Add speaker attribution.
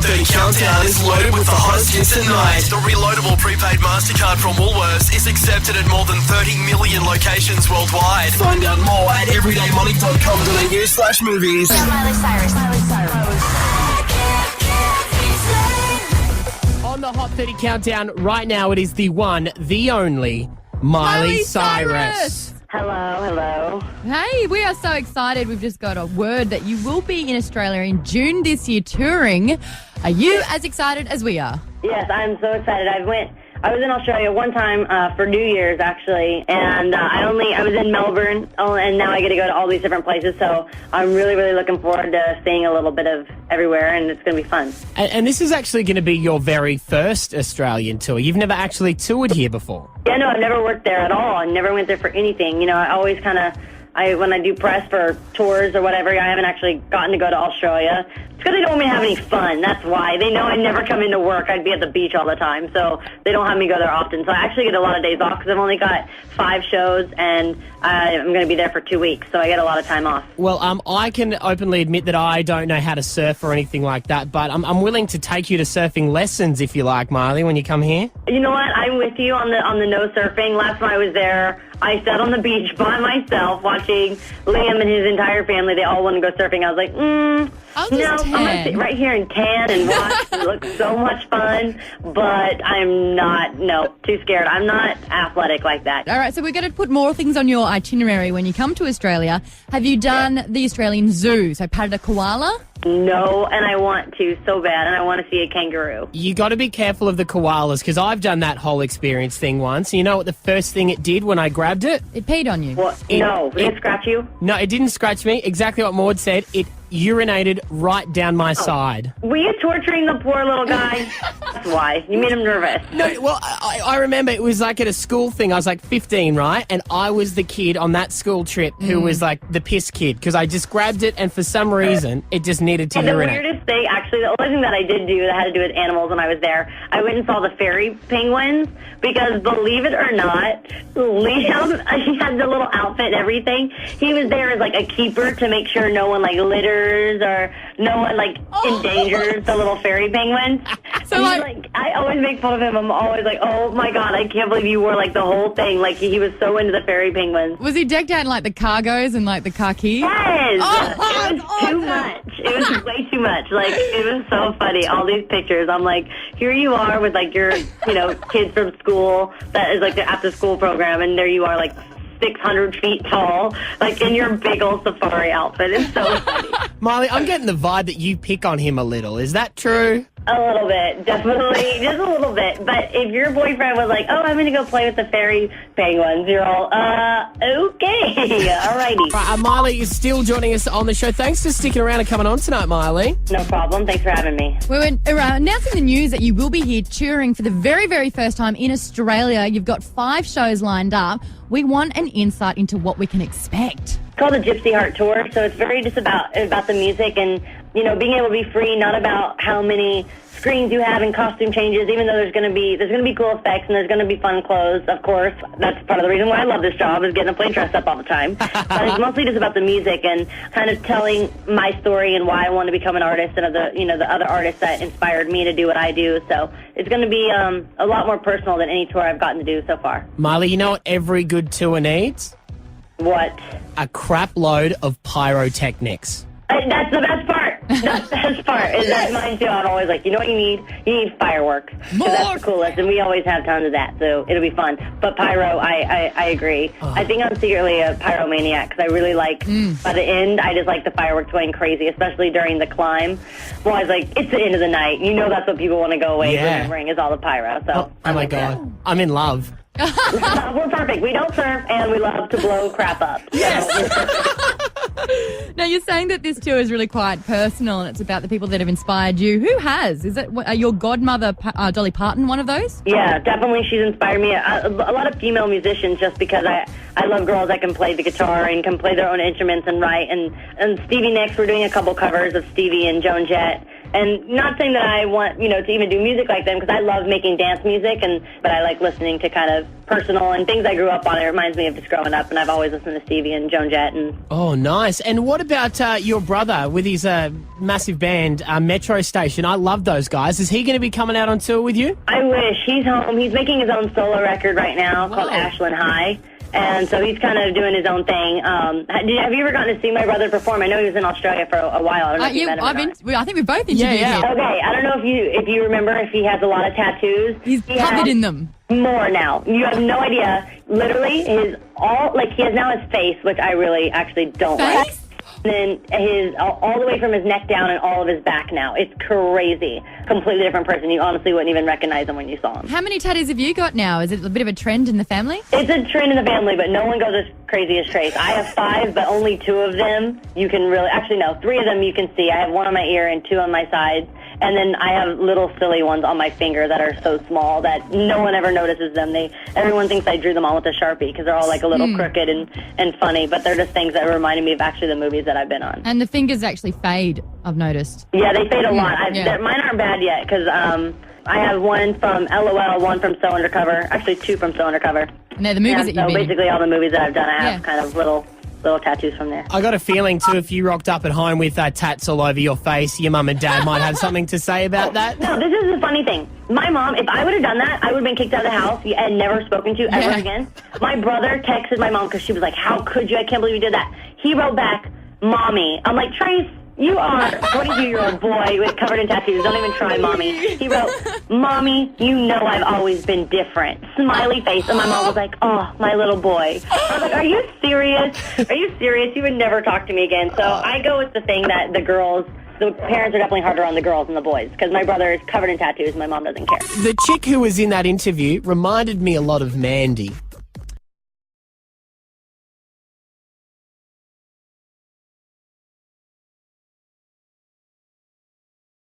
Speaker 1: Hot 30 Countdown is loaded with the hottest hits at night. The reloadable prepaid MasterCard from Woolworths is accepted at more than 30 million locations worldwide. Find out more at everydaymoney.com.au/movies.
Speaker 2: Miley Cyrus.
Speaker 3: On the Hot 30 Countdown right now, it is the one, the only, Miley Cyrus.
Speaker 4: Hello.
Speaker 5: Hey, we are so excited. We've just got a word that you will be in Australia in June this year touring. Are you as excited as we are?
Speaker 4: Yes, I'm so excited. I was in Australia one time for New Year's, actually, and I was in Melbourne, and now I get to go to all these different places, so I'm really, really looking forward to seeing a little bit of everywhere, and it's going to be fun.
Speaker 3: And this is actually going to be your very first Australian tour. You've never actually toured here before.
Speaker 4: Yeah, no, I've never worked there at all. I never went there for anything. You know, I always when I do press for tours or whatever, I haven't actually gotten to go to Australia. It's because they don't want me to have any fun. That's why. They know I never come into work. I'd be at the beach all the time, so they don't have me go there often. So I actually get a lot of days off because I've only got 5 shows, and I'm going to be there for 2 weeks, so I get a lot of time off.
Speaker 3: Well, I can openly admit that I don't know how to surf or anything like that, but I'm willing to take you to surfing lessons if you like, Miley, when you come here.
Speaker 4: You know what? I'm with you on the no surfing. Last time I was there, I sat on the beach by myself watching Liam and his entire family. They all wanted to go surfing. I was like, no, I'm going to sit right here and tan and watch. It looks so much fun, but I'm not, too scared. I'm not athletic like that.
Speaker 5: All right, so we're going to put more things on your itinerary when you come to Australia. Have you done the Australian Zoo? So patted a koala?
Speaker 4: No, and I want to so bad, and I want to see a kangaroo.
Speaker 3: You got to be careful of the koalas, because I've done that whole experience thing once. You know what the first thing it did when I grabbed it?
Speaker 5: It peed on you.
Speaker 4: What? No, did it scratch you?
Speaker 3: No, it didn't scratch me. Exactly what Maude said. It urinated right down my side.
Speaker 4: Were you torturing the poor little guy? That's why. You made him nervous.
Speaker 3: No, well, I remember it was like at a school thing. I was like 15, right? And I was the kid on that school trip who was like the piss kid, because I just grabbed it and for some reason it just needed to urinate.
Speaker 4: The weirdest thing, actually, the only thing that I did do that had to do with animals when I was there, I went and saw the fairy penguins, because believe it or not, Liam, he had the little outfit and everything. He was there as like a keeper to make sure no one like litters or no one like endangers the little fairy penguins. So I always make fun of him. I'm always like, oh my God, I can't believe you wore like the whole thing. Like he was so into the fairy penguins.
Speaker 5: Was he decked out in like the cargos and like the khaki?
Speaker 4: Yes! It was too much. It was way too much. Like, it was so funny. All these pictures. I'm like, here you are with like your, kids from school that is like the after school program, and there you are like 600 feet tall, like in your big old safari outfit. It's so funny.
Speaker 3: Miley, I'm getting the vibe that you pick on him a little. Is that true?
Speaker 4: A little bit, definitely, just a little bit. But if your boyfriend was like, oh, I'm going to go play with the fairy penguins, you're all, okay, alrighty.
Speaker 3: Right, Miley is still joining us on the show. Thanks for sticking around and coming on tonight, Miley.
Speaker 4: No problem. Thanks for having me.
Speaker 5: We're announcing the news that you will be here touring for the very, very first time in Australia. You've got 5 shows lined up. We want an insight into what we can expect.
Speaker 4: It's called the Gypsy Heart Tour, so it's very just about the music and, being able to be free, not about how many screens you have and costume changes, even though there's going to be cool effects and there's going to be fun clothes, of course. That's part of the reason why I love this job, is getting to play dress up all the time. But it's mostly just about the music and kind of telling my story and why I want to become an artist and the other artists that inspired me to do what I do. So it's going to be a lot more personal than any tour I've gotten to do so far.
Speaker 3: Miley, you know what every good tour needs?
Speaker 4: What?
Speaker 3: A crap load of pyrotechnics.
Speaker 4: That's the best part. That's the best part. Is that mine too? I'm always like, you know what you need? You need fireworks. That's the coolest, and we always have tons of that, so it'll be fun. But pyro, I agree. I think I'm secretly a pyromaniac because I really like, by the end, I just like the fireworks going crazy, especially during the climb. Well, I was like, it's the end of the night. You know that's what people want to go away remembering is all the pyro. So
Speaker 3: oh my God. I'm in love.
Speaker 4: We're perfect. We don't surf, and we love to blow crap up.
Speaker 3: Yes.
Speaker 5: Now, you're saying that this tour is really quite personal and it's about the people that have inspired you. Who has? Is it your godmother, Dolly Parton, one of those?
Speaker 4: Yeah, definitely. She's inspired me. A lot of female musicians, just because I love girls that can play the guitar and can play their own instruments and write. And Stevie Nicks, we're doing a couple covers of Stevie and Joan Jett. And not saying that I want, to even do music like them, because I love making dance music, but I like listening to kind of personal and things I grew up on. It reminds me of just growing up, and I've always listened to Stevie and Joan Jett.
Speaker 3: Oh, nice. And what about your brother with his massive band, Metro Station? I love those guys. Is he going to be coming out on tour with you?
Speaker 4: I wish. He's home. He's making his own solo record right now called Ashland High. And so he's kind of doing his own thing. Have you ever gotten to see my brother perform? I know he was in Australia for a while. I don't know if you met him or not.
Speaker 5: I think we both interviewed him.
Speaker 4: Okay, I don't know if you remember if he has a lot of tattoos.
Speaker 5: He's covered in them.
Speaker 4: More now. You have no idea. Literally, he has now his face, which I really actually don't like. And then all the way from his neck down and all of his back now. It's crazy. Completely different person. You honestly wouldn't even recognize him when you saw him.
Speaker 5: How many tattoos have you got now? Is it a bit of a trend in the family?
Speaker 4: It's a trend in the family, but no one goes as crazy as Trace. I have 5, but only 2 of them you can really... Actually, no, 3 of them you can see. I have 1 on my ear and 2 on my sides. And then I have little silly ones on my finger that are so small that no one ever notices them. Everyone thinks I drew them all with a Sharpie because they're all like a little crooked and funny, but they're just things that reminded me of actually the movies that I've been on.
Speaker 5: And the fingers actually fade, I've noticed.
Speaker 4: Yeah, they fade a lot. Mine aren't bad yet because I have 1 from LOL, 1 from So Undercover, actually 2 from So Undercover.
Speaker 5: And they're the movies that you've been in.
Speaker 4: So basically all the movies that I've done, I have kind of little tattoos from there.
Speaker 3: I got a feeling, too, if you rocked up at home with tats all over your face, your mum and dad might have something to say about that.
Speaker 4: No, this is the funny thing. My mom, if I would have done that, I would have been kicked out of the house and never spoken to ever again. My brother texted my mom because she was like, how could you? I can't believe you did that. He wrote back, Mommy. I'm like, Trace, you are a 22-year-old boy with covered in tattoos. Don't even try, Mommy. He wrote, Mommy, you know I've always been different. Smiley face. And my mom was like, oh, my little boy. I was like, are you serious? Are you serious? You would never talk to me again. So I go with the thing that the parents are definitely harder on the girls than the boys because my brother is covered in tattoos and my mom doesn't care.
Speaker 3: The chick who was in that interview reminded me a lot of Mandy.